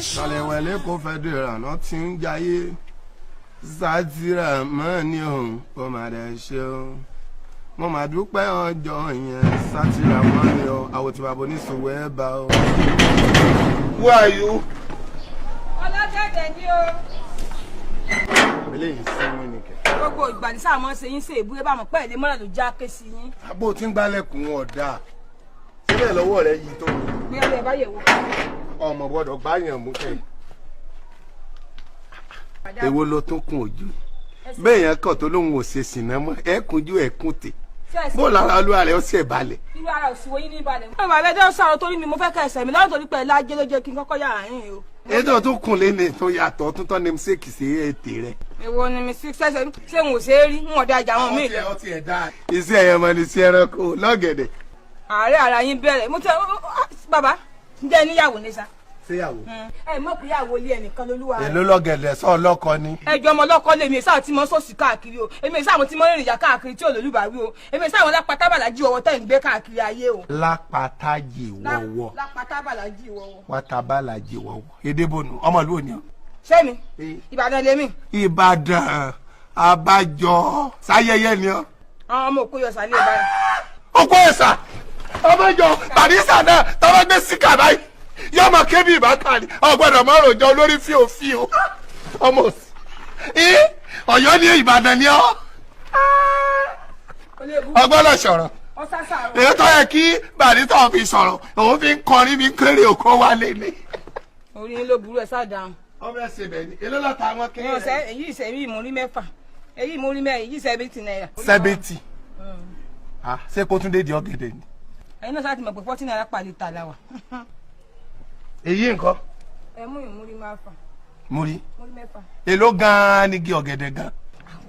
sọlẹ̀ wẹ̀lẹ́ kó fẹ́ dé ìrànà tí ń jayé sátìrà mọ́ ni òun kò má dẹ̀ ṣe o mo máa dúpẹ́ ọjọ́ yẹn sátìrà mọ́ ni o àwọn tí bàbá oníṣòwò ẹ̀ bá o. Who are you? Ọlọ́dẹ̀dẹ̀ ni o. eléyìí sẹ́wọ́n ni kẹ̀. Gbogbo ìgbà ní sáà mọ́ ṣe yín ṣe ìbúrẹ́ bá mọ̀ pẹ́ ìdí mọ́lá ló já ké sí yín. Àbó tí ń gbálẹ̀kùn wọn ọ̀dà síbẹ̀ lọ́wọ́ rẹ̀ yìí tó. Bí ẹ bá yẹ̀ wò. Ọmọ gbọ́dọ̀ gbáyàn mú kẹ́. Èwo ló tún kún ojú? Bẹ́ẹ̀ yẹn kàn tó lóun ò ṣe sìnà mọ́ ẹ̀kúnjú ẹ̀kún tè. Bó lára olúwa rẹ̀ ó sì balẹ̀. Irú ara òsìwò yín ní balẹ̀. Mo bàbá ẹjọ́ sọ̀rọ̀ torí mi mo fẹ́ kẹsẹ̀ mi lọ́dọ̀ torí pé lájẹ́ ló jẹ́ kí n kọ́kọ́ yà áyìn o. Ètò tó kùn lé ní tó yàtọ̀ tó tọ́ ní mistake sí ètè rẹ̀. Èwo ni mi sí sẹ́sẹ̀ ṣé n ò ṣe é rí n ò dá ìjà wọn mí. Ọtí ẹ̀ dáa. Iṣẹ́ ẹ̀yẹ mọ ni sí ẹranko lọ́gẹ̀dẹ̀. Ààrẹ ara yín bẹ̀rẹ̀ mo tẹ bàbá ǹjẹ́ níyàwó ní sá. Séyàwó. Ẹ mọ̀ pé ìyàwó ilé ẹnìkan lolúwa rẹ̀. Èló lọ́gẹ̀dẹ̀ sọ ọlọ́kọ ni. Ẹjọ́ ọmọ ọlọ́kọ lèmi sáà tí mo sọ̀sì káàkiri o èmi sáà mo ti mọ rìnrìn ìjà káàkiri tí olólùbáwí o èmi sáà wọn lápátábàlájì ọwọ́ tẹ̀ ń gbé káàkiri ayé o. Lápátájì wọ̀wọ̀. Lápátábàlájì ọwọ́. Wátábàlájì wọ̀wọ̀. Èdèbònú ọmọ ìlú òní. Ṣé mi? Ìbàdàn lèmi. Ìbàdàn abájọ sáyẹyẹ ni ọ. Àwọn ọmọ òkú yọ sálẹ̀ báyìí. Òkú ẹ̀sà ọmọjọ Barrister náà tọ́wọ́ gbé síkà báyìí yóò máa ké bí ìbákan ni ọgbọ́dọ̀ máa rojọ́ lórí fíofío ọmọ òsì. Ọ̀yọ́ ní Ìbàdàn ni ọ. Ọgbọ́dọ̀ sọ̀rọ̀. Èyí tó yẹ kí Barrister fi sọ̀rọ̀ òun fi ń kọrin bí kéré òkú wa lélẹ̀. Orí yín ló burú ẹ sáà dáhùn. Ọmọ ẹsẹ̀ bẹ̀ ni èló lọ́ta àwọn kéré Wọ́n rẹ̀. èyí ìṣẹ̀mí ìmúrí mẹ́fà èyí ìmúrí mẹ́rin èyí 70 náírà. 70. Ṣé kó tún dé di ọ̀gẹ̀dẹ̀ ni? Ẹ̀yin náà sáà ti mọ̀ pé 40 náírà pàlẹ́ ta la wà. Èyí nǹkan. Ẹ mú ìmúrí mẹ́fà. Múrí. Múrí mẹ́fà. Èló gan-an ni igi ọ̀gẹ̀dẹ̀ gan.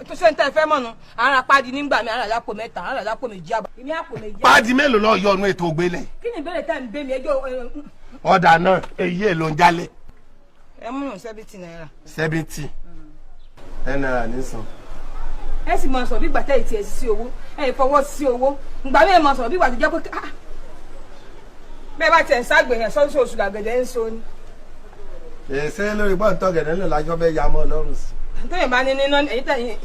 Ètò sẹ́ńtẹ̀ fẹ́ mọ̀nù ara pàdé nígbà mi ara lápò mẹ́ta ara lápò méjì àbọ̀. Èmi àpò méjì. Páàdì mélòó lọ yọ ọ̀nà ètò ògbélẹ̀? Kí ni ìbéèrè tẹ́ ń bẹ́ mi ẹjọ́ Ọ̀dà náà èyí èlò ń jálẹ̀. ẹ mú ìrùn 70 náírà. 70. ẹ náírà ní san. Ẹ sì máa sọ bí ìgbà tẹ́ ìtì ẹ̀ sí owó ẹ fọwọ́ sí owó ìgbà mi ẹ máa sọ bí ìgbà tó jẹ́ pé bẹ́ẹ̀ bá tiẹ̀ ń ságbèyàn sọ́sọ́ oṣù làgẹ̀dẹ̀ ń so ni. Èsè lórí bọ́ọ̀n tọ́gẹ̀dẹ̀ náà lájọ́ bẹ́ẹ̀ ya mọ́ lọ́rùn sí. Tẹ́yìn bá ní níná èyí tẹ̀yìn.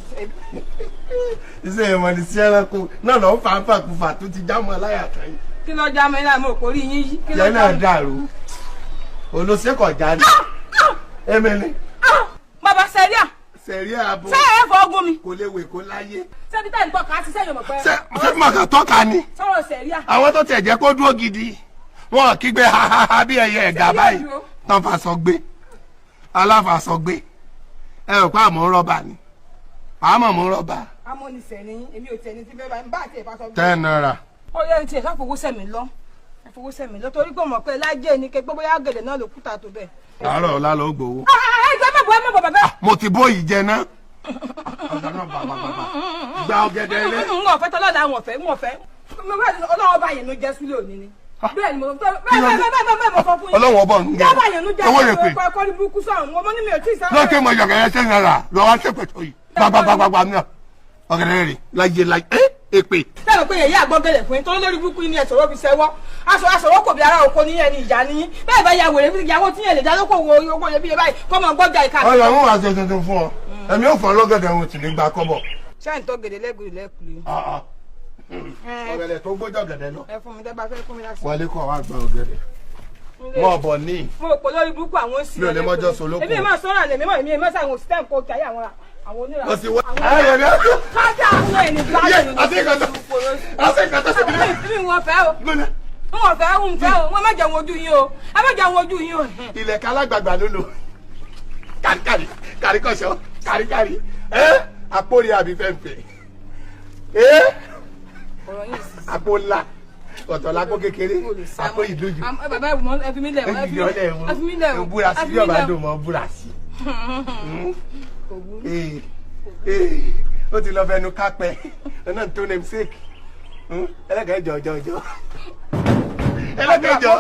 Iṣẹ́ ìmọ̀ ní sí ẹranko náà lọ́ọ́ fà ń fàkùfà tó ti já mọ́ láyà kan yìí. Kí ló já mi náà mo kò rí yín yí. Jẹ́ náà dàrú. Olóṣèkọ̀ jáde. Emele. Bàbá Sẹ́ríà. Sẹ̀ríà abo. Ṣé ẹ fọ ogún mi? Kò lè wè kó láyé. Ṣé bí tẹ́ ń tọ́ka sí sẹ́yìn ọmọ pẹ́? Ṣé màkà tọ́ka ni? Sọ̀rọ̀ Sẹ́ríà. Àwọn tó tẹ̀ jẹ́ kó dúró gidi. Wọ́n kígbe hahaha bí ẹyẹ ẹ̀gà báyìí. Tán fàṣọ gbé. Aláfàṣọ gbé. Ẹ rò pé àmọ́ rọ́bà ni. Àmọ́ mú rọ́bà. Àmọ́ ní sẹ̀ni èmi ò tẹ̀ni tí fẹ́ bá ń bá àti ìfàṣọ gbé. 10 naira. Ó yẹ ti ẹ̀ka fowó sẹ̀mí lọ. Ẹ fowó sẹ̀mí lọ torí pé mọ̀ pé lájẹ́ ni kẹ́ gbogbo yá gẹ̀dẹ̀ náà ló kúta tó bẹ́ẹ̀. Àárọ̀ ọ̀la ló gbowó. Ẹ jẹ́ mọ̀ bọ́ ẹ mọ̀ bọ̀ bàbá. Mo ti bó yìí jẹ náà. Ọ̀gá náà bàbá. Gba ọ̀gẹ̀dẹ̀ rẹ. N ò fẹ́ tọ́lọ́dà n ò fẹ́. Ọlọ́wọ́ bá yẹn ló jẹ́ sílé òní ni. Bẹ́ẹ̀ ni mo bẹ́ẹ̀ mo sọ fún yín. Ọlọ́wọ́ bọ̀ ń Jábà yẹn ló jẹ́ owó rẹ̀ pé. ọkọ̀ ní burúkú sọ̀rọ̀ wọn ní mi ò tí ì sáré. Lókè mọ ọ̀gẹ̀dẹ̀ 10 naira lọ́wọ́ ṣèpẹ̀tọ̀ yìí. Gbàgbàgbàgbà náà. Ọ̀gẹ̀dẹ̀ rẹ̀ láyé èpè. Sẹ́nu pé yẹ̀yẹ́ àgbọ̀gẹ̀lẹ̀ fún yín tó lórí burúkú ni ẹ̀sọ̀rọ̀ fi ṣẹ́wọ́. Aṣọwọ́ kò bí ara oko ní ẹni ìjà ní yín. Bẹ́ẹ̀ bá ya wèrè fi ìyàwó tí yẹn lè dá lóko wo owó yẹn bí yẹn báyìí kọ́ mọ gbọ́jà ìka. Ọ̀yọ́ mú wàá ṣe tuntun fún ọ. Ẹ̀mí ò fọ́ lọ́gẹ̀dẹ̀ wọn ò sì ní gba kọ́bọ̀. Ṣáà ń tọ́ gèdè lẹ́gùrì lẹ́kùlé. Ọ̀gẹ̀dẹ̀ tó gbọ́jọ́ gẹ̀dẹ̀ lọ. Ẹ fún mi dẹ́gbà fẹ́ fún mi lásìkò. Wọlé kọ́ wá gba ọ̀gẹ̀dẹ̀. Mọ̀ bọ̀ ní. Mo rò pé lórí burúkú àwọn ó sì. Mi ò lè mọ́jọ́ solókun. Èmi máa sọ́ra lèmi mọ̀ èmi máa sàwọn òsítẹ́ nǹkan òkè ayé àwọn onírà. Ó sì wá. Ayọ̀ ni. Kájà àwọn ẹni gbáyé ni. Àti ìkàtà sí mi. Èmi wọn fẹ́ o. Wọ́n fẹ́ ń fẹ́ o. Wọ́n má jẹun ojú yín o. Ẹ má jẹun ojú yín o. Ilẹ̀kẹ̀ alágbàgbà ló lò. Kàríkọ̀ṣọ́. Kàríkàrí. Àpòrí àbí fẹ́ǹfẹ́. Ọ̀rọ̀ yìí sì. Àpò ńlá. Ọ̀tọ̀ lápò kékeré. Àpò ìdójú. Bàbá ẹ fi mí lẹ̀ ẹ fi mí lẹ̀ o. Búra sí bí ọba dùn mọ́ búra sí. Ó ti lọ fẹnu kápẹ́. Ọ̀nà tó name sake. Ẹlẹ́kẹ̀ẹ́ jọjọjọ. Ẹlẹ́kẹ̀jọ.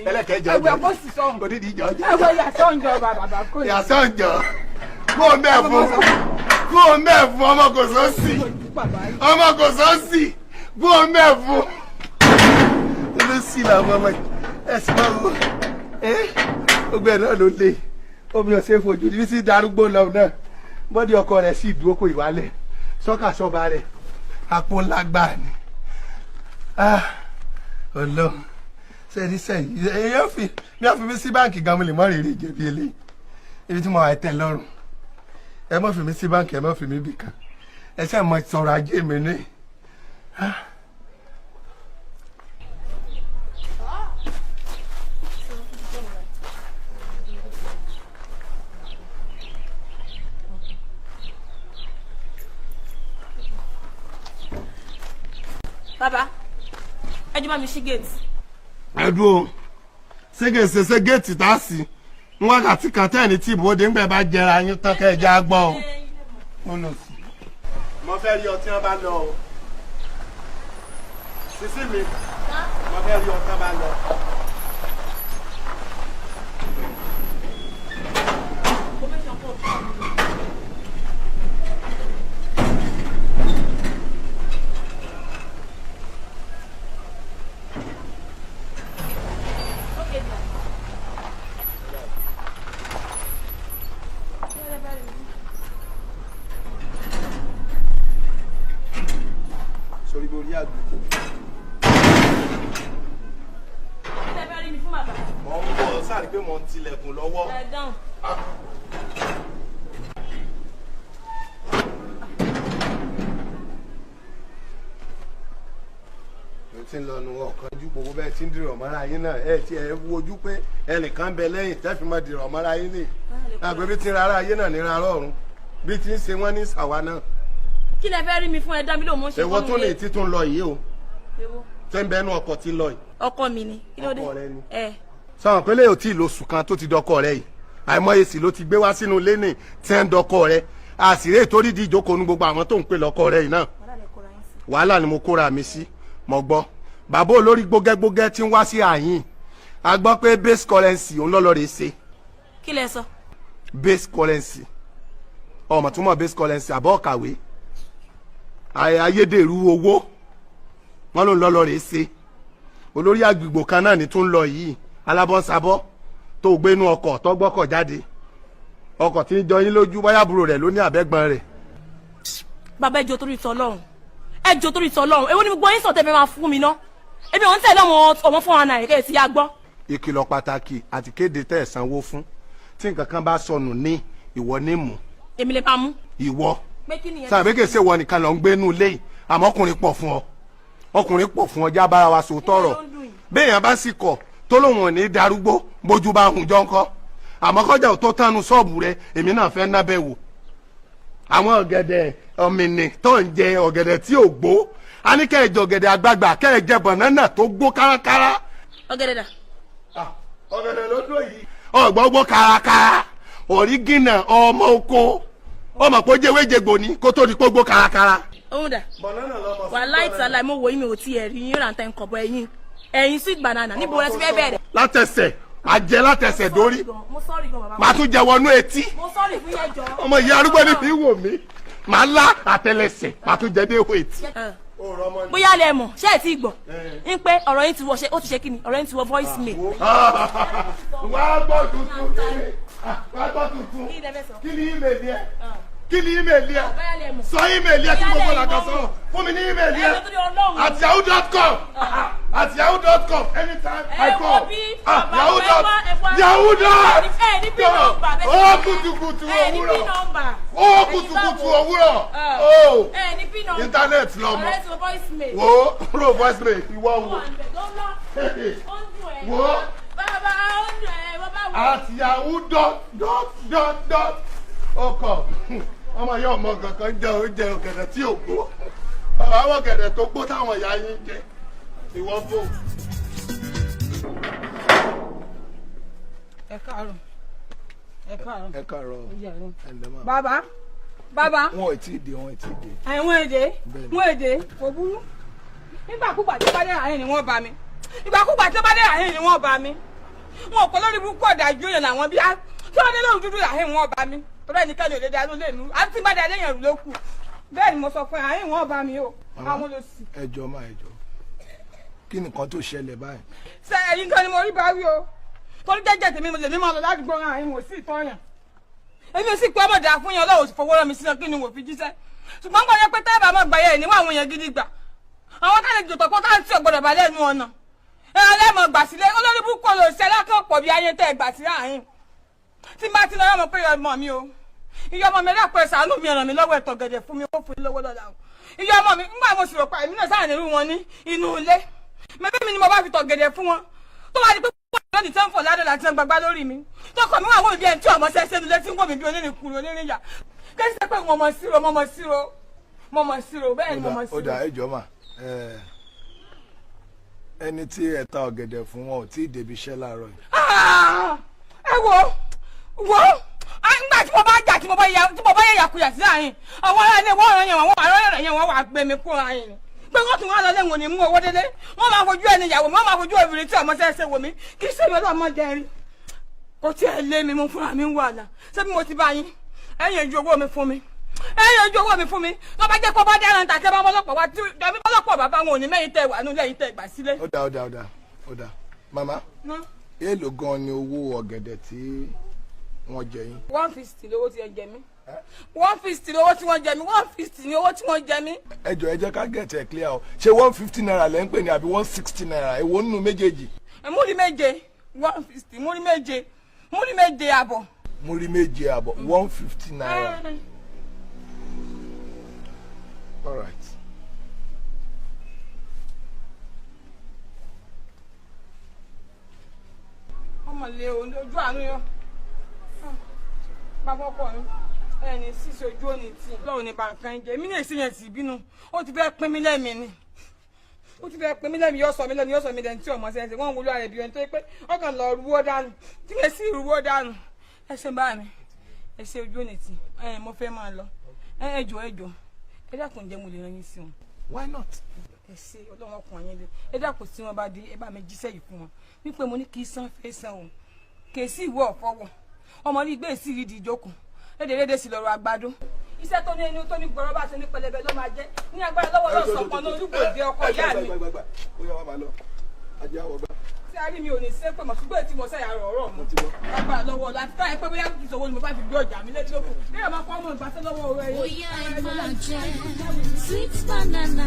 Ẹlẹ́kẹ̀jọ. Ẹgbẹ́ kó sì sọ̀hún. Kò nídìí jọjọ. Ẹgbẹ́ yàtọ̀ ń jọ bàbá kò ní. Yàtọ̀ ń jọ. Kó o mẹ́fún. Kó o mẹ́fún ọmọ kò sọ́ọ̀sì. Ọmọ kò sọ́ọ̀sì. Kó o mẹ́fún. Ló sì làwọn ọmọ ẹ̀sìn máa ń wọ. gbogbo ẹ̀ náà ló lé omi ọ̀sẹ̀ fojú ní sí darúgbó lọ náà bọ́dí ọkọ rẹ̀ sì dúró kó ìwálẹ̀ sọ́kà sọ́ba rẹ̀ àpò ńlá gbà ní. Ọlọ́run sẹ́ni sẹ́yìn èèyàn fi ní àfi mi sí báǹkì gan mo lè mọ́ rèrè ìjẹ̀bi eléyìí ibi tí mo wà tẹ̀ lọ́rùn ẹ mọ́ fi mi sí báǹkì ẹ mọ́ fi mi bì kan ẹ ṣe mọ sọ̀rọ̀ ajé mi ní. Bàbá, ẹ jù bá mi ṣí géètì. Ẹ dúró ṣé géètì tá a sì ń wákàtí kan tẹ́ẹ̀ni tí ìbòde ń gbẹ bá jẹra yín tán kẹ́ ẹ já gbọ́ o. Mo fẹ́ rí ọtí wọn bá lọ o. Sísí mi, mo fẹ́ rí ọtí wọn bá lọ. Sori borí àgbò. Ẹ fẹ́ rí mi fún bàbá. Mo ń bọ̀ sáré pé mo ń tilẹ̀kùn lọ́wọ́. Ẹ dáhùn. Mo ti ń lọ nu ọ̀kan ju gbogbo bẹ́ẹ̀ tí ń dìrọ̀ mọ́ra yín náà ẹ ti ẹ̀ wojú pé ẹnìkan bẹ lẹ́yìn tẹ́fì máa dìrọ̀ mọ́ra yín nì. Àgbẹ̀ bí ti rárá ayé náà ní rárá ọ̀run bí ti ń ṣe wọ́n ní sàwa náà. Kí lẹ fẹ́ rí mi fún ẹ dá mi lóun mo ṣe Èwo tó lè ti tún lọ yìí o. Èwo? Tẹ́ ń bẹnu ọkọ̀ tí lọ yìí. Ọkọ mi ni. Kí ló dé? Ọkọ rẹ ni. Ẹ. Pé lè ò tí ì lóṣù kan tó ti dọkọ rẹ yìí àìmọye sì ló ti gbé wá sínú ilé ní tí ń dọkọ rẹ àṣìrè ìtorí di ìjókòó ní gbogbo àwọn tó ń pè lọkọ rẹ yìí náà wàhálà ni mo kóra mi sí mo gbọ́ bàbá olórí gbógẹ́gbógẹ́ tí ń wá sí àyín a gbọ́ pé base currency òun lọ́lọ́ rè ṣe. Kí lẹ sọ? Base currency ọmọ túmọ̀ base currency àbọ̀ ọ̀kàwé ayédèrú owó wọn ló ń lọ́lọ́ rè ṣe olórí àgbègbè kan náà ní tún lọ yìí alábọ́nsabọ́ tó gbénú ọkọ̀ tó gbọ́kọ̀ jáde ọkọ̀ tí ń jọ yín lójú bóyá àbúrò rẹ̀ ló ní àbẹ́gbọ́n rẹ̀. Bàbá ẹjọ́ torí ìtọ́ Ọlọ́run ẹjọ́ torí ìtọ́ Ọlọ́run èwo ni gbogbo yín sọ̀tẹ́ fẹ́ máa fún mi ná ebi wọn ń tẹ̀lé ọmọ fún wọn náà kẹ́ ẹ̀ ti yá gbọ́. Ìkìlọ̀ pàtàkì àti kéde tẹ́ ẹ̀ sanwó fún tí nǹkan kan bá sọnù ní ìwọ ní mú. Èmi lè máa mú. Ìwọ Pé kí nìyẹn? sàbẹ̀ kèsè wọ nìkan lọ ń gbénú ilé yìí àmọ́ ọkùnrin pọ̀ fún ọ ọkùnrin pọ̀ fún ọ já bára wa sòótọ́ rọ̀ béèyàn bá sì kọ̀ tó lóun ò ní darúgbó bójú bá hùn jọ ńkọ́ àmọ́ kọjá ò tó tánu ṣọ́ọ̀bù rẹ èmi náà fẹ́ nábẹ́ wò àwọn ọ̀gẹ̀dẹ̀ ọ̀mìnì tó ń jẹ ọ̀gẹ̀dẹ̀ tí ò gbó a ní kẹ́ ẹ jẹ ọ̀gẹ̀dẹ̀ àgbagbà kẹ́ ẹ jẹ bànánà tó gbó kárakára. Ọ̀gẹ̀dẹ̀ dà. Ọ̀gẹ̀dẹ̀ ló dó yìí ọ̀gbọ́gbọ́ kárakára ọ̀rígìnà ọmọ oko ọmọ pé jẹ́wéjẹgbò ní kó tó di pé gbó kárakára. Òun dà. Wà láìta láì mo wò yín mi ò tí ẹ̀ rí yín rántẹ́ nǹkan bọ ẹ̀yìn sweet banana níbo rẹ ti fẹ́ bẹ̀rẹ̀. Látẹsẹ̀ máa jẹ látẹsẹ̀ dórí Mo sọ́ọ̀rì gan bàbá. máa tún jẹ wọnú etí Mo sọ́ọ̀rì fún yẹn jọ. ọmọ ìyá arúgbó ni fi wò mí máa lá àtẹlẹsẹ̀ máa tún jẹ dé ìwé etí. Bóyá lẹ mọ̀ ṣé ẹ ti gbọ́ ń pé ọ̀rọ̀ yín ti wọ ṣe ó ti ṣe kí ni ọ̀rọ̀ yín ti wọ voice mail. wàá gbọ́ tuntun wàá gbọ́ tuntun kí ni ímeèlì ẹ kí ni ímeèlì ẹ sọ ímeèlì ẹ tí gbogbo làkà sọ fún mi ní ímeèlì ẹ at yahoo.com at yahoo.com anytime I call yahoo.com ó kùtùkùtù òwúrọ̀ ó kùtùkùtù òwúrọ̀ ó íńtánẹ́ẹ̀tì lọ́mọ wo ro voice mail ìwọ wo wo at yahoo.com ọkọ̀ ọmọ yẹn ọmọ kankan jẹ oúnjẹ ọ̀gẹ̀dẹ̀ tí ò gbó àwọn ọ̀gẹ̀dẹ̀ tó gbó táwọn ìyá yín jẹ ìwọ bò. Ẹ káàárọ̀. Ẹ káàárọ̀. Ẹ káàárọ̀. Bàbá bàbá. Wọn ò tí ì dé wọn ò tí ì dé. Àwọn èdè kò burú nígbàkúgbà tó bá dé àárín ni wọ́n bá mi ìgbàkúgbà tó bá dé àárín ni wọ́n bá mi wọn kò lórí burúkú ọ̀dájú èèyàn làwọn bí kí wọ́n dé lóhùn dúdú àárín wọn bá mi torí ẹnikẹ́ni ò lè dá ló lè nu àti bá dá léèyàn ló kù bẹ́ẹ̀ ni mo sọ fún ẹ àárín wọn bá mi o àwọn ló sì. Ẹjọ́ máa ẹjọ́ kí nìkan tó ṣẹlẹ̀ báyìí. Ṣé ẹ̀yin kan ni mo rí bá wí o torí jẹ́jẹ́ tèmi mo lè mímọ́ lọ ládùúgbò ara yín wò sí ìtọ́yàn èmi sì pé ọmọdé àfúnyàn ọlọ́wọ́ sì fowó rán mi sílẹ̀ kí ni wò fi jíṣẹ́ ṣùgbọ́n gbọ́dọ̀ yẹ pé tẹ́ẹ̀bà máa gbàyẹ̀ ẹ̀ níwọ̀n àwọn èèyàn gidi gbà àwọn tá lè jòtò pọ́ táǹtì ọ̀gbọ́dọ̀ bá lẹ́nu ọ̀nà ẹ̀rọ lẹ́mọ̀ gbà sílé olórí búkọ́ lò sí ẹlẹ́kọ̀ọ́ bí ayé tẹ́ gbà sí àárín tí bá ti lọ yọmọ pé ọmọ mi o ìyá ọmọ mi ẹlẹ́kọ̀ọ́ ẹ̀sánú mi ràn mí lọ́wọ́ ẹ̀tọ́ gẹ̀dẹ̀ fún mi ó fún mi lọ́wọ́ lọ́la o ìyá ọmọ mi ńgbà mo sì rò pa èmi náà sáà nírú wọn ní inú ilé mẹ́bí mi ni mo bá fi tọ̀ gẹ̀dẹ̀ fún wọn tó wá di pé wọ́n ní tẹ́ǹfọ̀ ládọ̀ láti gbàgbá lórí mi tọkọ mi wà wọ́n bí ẹni tí ọmọ sẹ́sẹ́ nílé tí ń wọ́n mi bí onírìnkùnrin onírìnyà kẹ́sì pé mo mọ̀ síro bẹ́ẹ̀ ni mo mọ̀ síro. ó dà ẹjọ́ mà ẹni tí ẹ ta ọ̀gẹ̀dẹ̀ fún wọn ò tí ì débi iṣẹ́ láàárọ̀ yìí. ẹ wo nígbà tí mo bá jà tí mo bá yẹ yàkuyà sí àyìn àwọn ará ilé wọ́n ràn yẹn wọ́n àrọ́ yẹn wọ́n wà gbé mi kúrò àyìn ni pé wọ́n tún wá lọ lẹ́wọ̀n ní mú owó délé wọ́n máa fojú ẹni ìyàwó wọ́n máa fojú obìnrin tí ọmọ sẹ́sẹ́ wò mí kì í ṣe mi ọlọ́mọ jẹrin kò tí ẹ lé mi mú fúnra mi ń wà là ṣé bí mo ti bá yín ẹ̀yìn ojú owó mi fún mi lọ́ bá jẹ́ kó bá dára ń tàkẹ́ bá bọ́lọ́pọ̀ wá tí ọbí bọ́lọ́pọ̀ bàbá wọn ò ní mẹ́yìn tẹ̀ wà nílẹ̀ yìí tẹ̀ gbà sílé. ó dà màmá èèlò gan ni owó ọ̀gẹ̀dẹ̀ tí wọ́n jẹ yín. 150 lówó tí wọ́n jẹ mí 150 lówó tí wọ́n jẹ mí 150 ni owó tí wọ́n jẹ mí. ẹ jọ̀ọ́ ẹ jẹ́ ká get ẹ clear o ṣé 150 naira lẹ́ ń pè ní àbí 160 naira èwo nínú méjèèjì. múrí méje 150 múrí méje àbọ̀. múrí méje àbọ̀ 150 naira. All right. ọmọ lè ojú àánú yọ bàbá ọkọ mi ẹni sísè ojú òní tí lọ́wọ́ ní bàǹkà ń jẹ èmi náà èsì yẹn sì bínú ó ti fẹ́ pín mí lẹ́mìí ni yóò sọ mí lẹ́nu tí ọmọ sẹ́yìn wọ́n ń wúlò àrẹ̀ bí ẹni tó yẹ pé ọkàn lọ rúwó dànù tí mi sì rúwó dànù ẹ ṣe bá mi ẹ ṣe ojú òní tí mo fẹ́ máa lọ ẹ jọ̀ọ́ ẹ dákun jẹ́ mo lè rán yín sí wọn. Why not? ẹ ṣe ọlọ́wọ́n ọkùnrin yẹn lé ẹ dákun sí wọn bá dé ẹ bá mi jíṣẹ́ yìí fún wọn wípé mo ní kí san fẹ́ san o kì í sí ìwé ọ̀fọ́wọ́ ọmọ ní ìgbé ìsírí di ìjókòó lédè sí lọ́rọ̀ àgbàdo iṣẹ́ tó ní ẹni tó ní gbọ́rọ́ bá ṣe ní pẹlẹbẹ ló máa jẹ́ ní agbára lọ́wọ́ lọ́sọ̀kan ní olúgbòde ọkọ ìyá mi. ó yá wá máa lọ ajá wọ bá. tí a rí mi ò ní ṣe pé mọ̀ ṣùgbọ́n tí mo ṣẹ̀yà rọ̀ mọ́ agbára lọ́wọ́ láti táyà pé bóyá ìṣòwò ni mo bá fi gbé ọjà mi létí lóko bí ẹ̀ máa kọ́ ọmọ ìgbàsẹ́ lọ́wọ́ rẹ̀ yìí. Oya ẹ máa jẹ sweet banana.